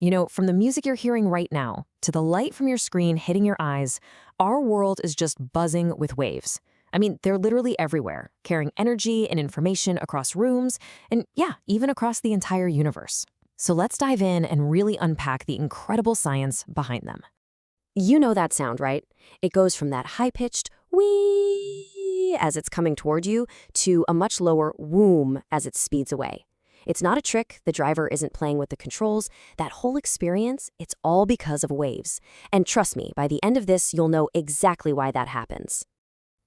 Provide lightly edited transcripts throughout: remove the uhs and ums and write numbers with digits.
From the music you're hearing right now to the light from your screen hitting your eyes, our world is just buzzing with waves. I mean, they're literally everywhere, carrying energy and information across rooms, and yeah, even across the entire universe. So let's dive in and really unpack the incredible science behind them. You know that sound, right? It goes from that high-pitched wee as it's coming toward you to a much lower whoom as it speeds away. It's not a trick. The driver isn't playing with the controls. That whole experience, it's all because of waves. And trust me, by the end of this, you'll know exactly why that happens.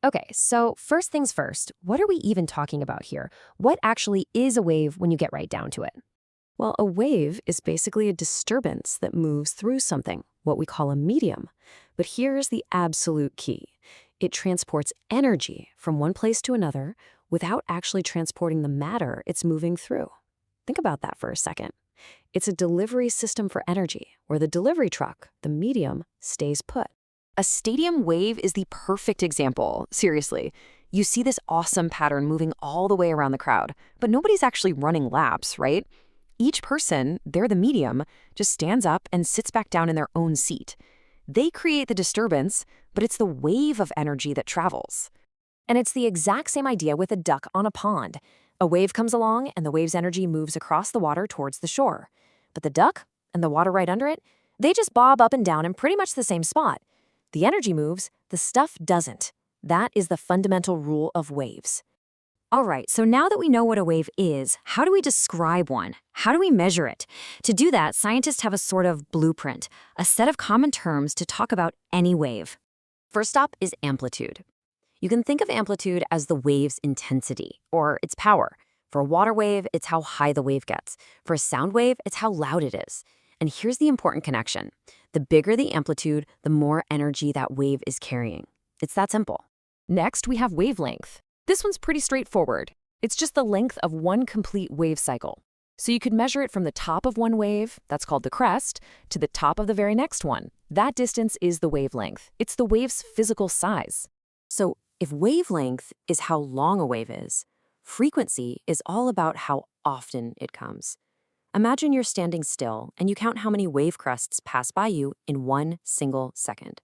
Okay, so first things first, what are we even talking about here? What actually is a wave when you get right down to it? Well, a wave is basically a disturbance that moves through something, what we call a medium. But here's the absolute key. It transports energy from one place to another without actually transporting the matter it's moving through. Think about that for a second. It's a delivery system for energy, where the delivery truck, the medium, stays put. A stadium wave is the perfect example, seriously. You see this awesome pattern moving all the way around the crowd, but nobody's actually running laps, right? Each person, they're the medium, just stands up and sits back down in their own seat. They create the disturbance, but it's the wave of energy that travels. And it's the exact same idea with a duck on a pond. A wave comes along and the wave's energy moves across the water towards the shore. But the duck and the water right under it, they just bob up and down in pretty much the same spot. The energy moves, the stuff doesn't. That is the fundamental rule of waves. All right, so now that we know what a wave is, how do we describe one? How do we measure it? To do that, scientists have a sort of blueprint, a set of common terms to talk about any wave. First up is amplitude. You can think of amplitude as the wave's intensity, or its power. For a water wave, it's how high the wave gets. For a sound wave, it's how loud it is. And here's the important connection. The bigger the amplitude, the more energy that wave is carrying. It's that simple. Next, we have wavelength. This one's pretty straightforward. It's just the length of one complete wave cycle. So you could measure it from the top of one wave, that's called the crest, to the top of the very next one. That distance is the wavelength. It's the wave's physical size. So if wavelength is how long a wave is, frequency is all about how often it comes. Imagine you're standing still and you count how many wave crests pass by you in one single second.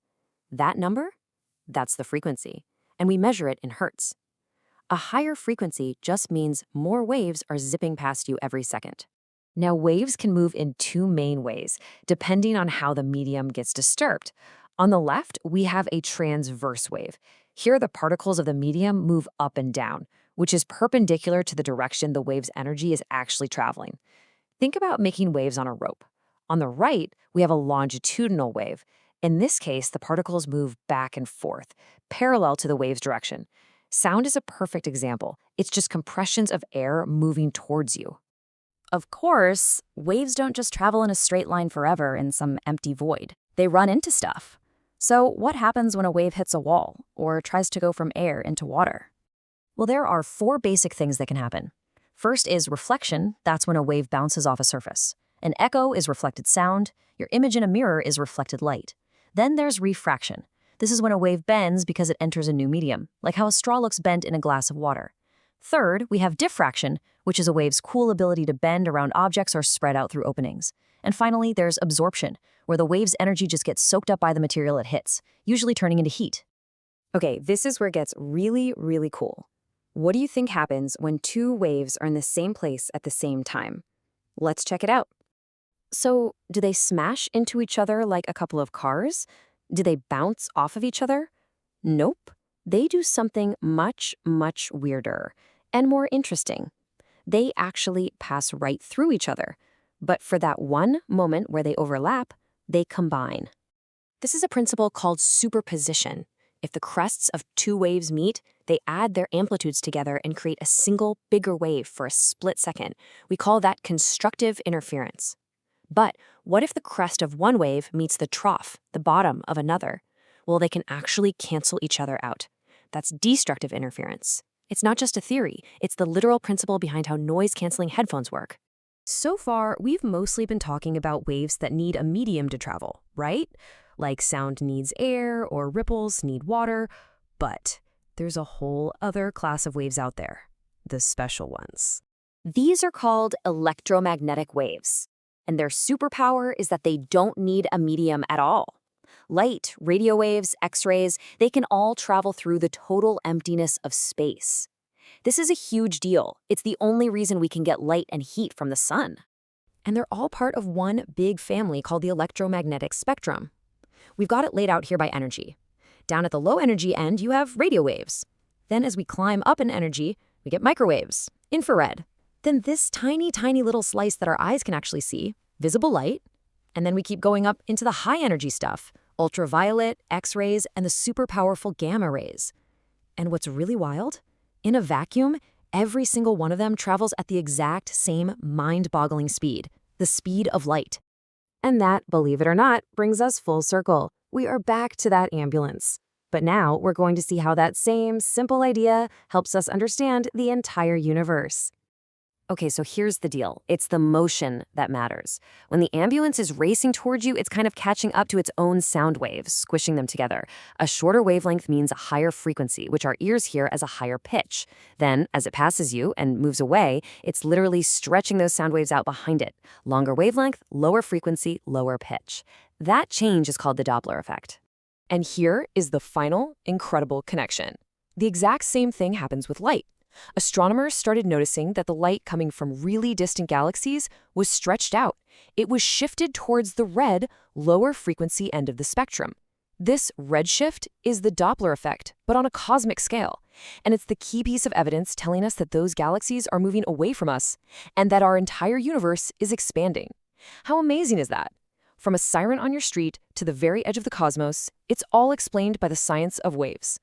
That number? That's the frequency, and we measure it in hertz. A higher frequency just means more waves are zipping past you every second. Now, waves can move in two main ways, depending on how the medium gets disturbed. On the left, we have a transverse wave. Here, the particles of the medium move up and down, which is perpendicular to the direction the wave's energy is actually traveling. Think about making waves on a rope. On the right, we have a longitudinal wave. In this case, the particles move back and forth, parallel to the wave's direction. Sound is a perfect example. It's just compressions of air moving towards you. Of course, waves don't just travel in a straight line forever in some empty void. They run into stuff. So what happens when a wave hits a wall or tries to go from air into water? Well, there are four basic things that can happen. First is reflection. That's when a wave bounces off a surface. An echo is reflected sound. Your image in a mirror is reflected light. Then there's refraction. This is when a wave bends because it enters a new medium, like how a straw looks bent in a glass of water. Third, we have diffraction, which is a wave's cool ability to bend around objects or spread out through openings. And finally, there's absorption, where the wave's energy just gets soaked up by the material it hits, usually turning into heat. Okay, this is where it gets really, really cool. What do you think happens when two waves are in the same place at the same time? Let's check it out. So, do they smash into each other like a couple of cars? Do they bounce off of each other? Nope. They do something much, much weirder and more interesting. They actually pass right through each other. But for that one moment where they overlap, they combine. This is a principle called superposition. If the crests of two waves meet, they add their amplitudes together and create a single, bigger wave for a split second. We call that constructive interference. But what if the crest of one wave meets the trough, the bottom of another? Well, they can actually cancel each other out. That's destructive interference. It's not just a theory, it's the literal principle behind how noise-canceling headphones work. So far, we've mostly been talking about waves that need a medium to travel, right? Like sound needs air or ripples need water, but there's a whole other class of waves out there, the special ones. These are called electromagnetic waves. And their superpower is that they don't need a medium at all. Light, radio waves, X-rays, they can all travel through the total emptiness of space. This is a huge deal. It's the only reason we can get light and heat from the sun. And they're all part of one big family called the electromagnetic spectrum. We've got it laid out here by energy. Down at the low energy end, you have radio waves. Then as we climb up in energy, we get microwaves, infrared. Then this tiny, tiny little slice that our eyes can actually see, visible light. And then we keep going up into the high energy stuff, ultraviolet, X-rays, and the super powerful gamma rays. And what's really wild? In a vacuum, every single one of them travels at the exact same mind-boggling speed, the speed of light. And that, believe it or not, brings us full circle. We are back to that ambulance. But now we're going to see how that same simple idea helps us understand the entire universe. Okay, so here's the deal. It's the motion that matters. When the ambulance is racing towards you, it's kind of catching up to its own sound waves, squishing them together. A shorter wavelength means a higher frequency, which our ears hear as a higher pitch. Then, as it passes you and moves away, it's literally stretching those sound waves out behind it. Longer wavelength, lower frequency, lower pitch. That change is called the Doppler effect. And here is the final, incredible connection. The exact same thing happens with light. Astronomers started noticing that the light coming from really distant galaxies was stretched out. It was shifted towards the red, lower frequency end of the spectrum. This redshift is the Doppler effect, but on a cosmic scale. And it's the key piece of evidence telling us that those galaxies are moving away from us and that our entire universe is expanding. How amazing is that? From a siren on your street to the very edge of the cosmos, it's all explained by the science of waves.